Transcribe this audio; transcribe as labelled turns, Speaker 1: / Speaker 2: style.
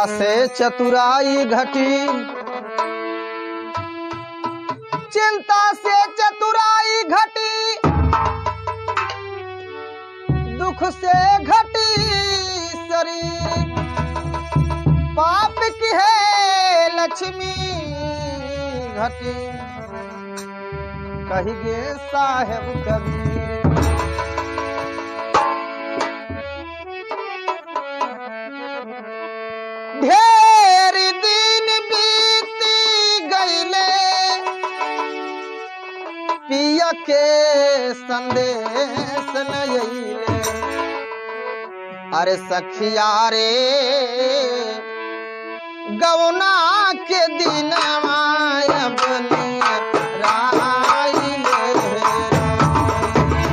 Speaker 1: से चतुराई घटी, चिंता से चतुराई घटी, दुख से घटी शरीर, पाप की है लक्ष्मी घटी, कहिए साहेब कबीर। ढेर दिन बीती गईले, पिया के संदेश न अइले। अरे सखिया रे गवना के दिन अब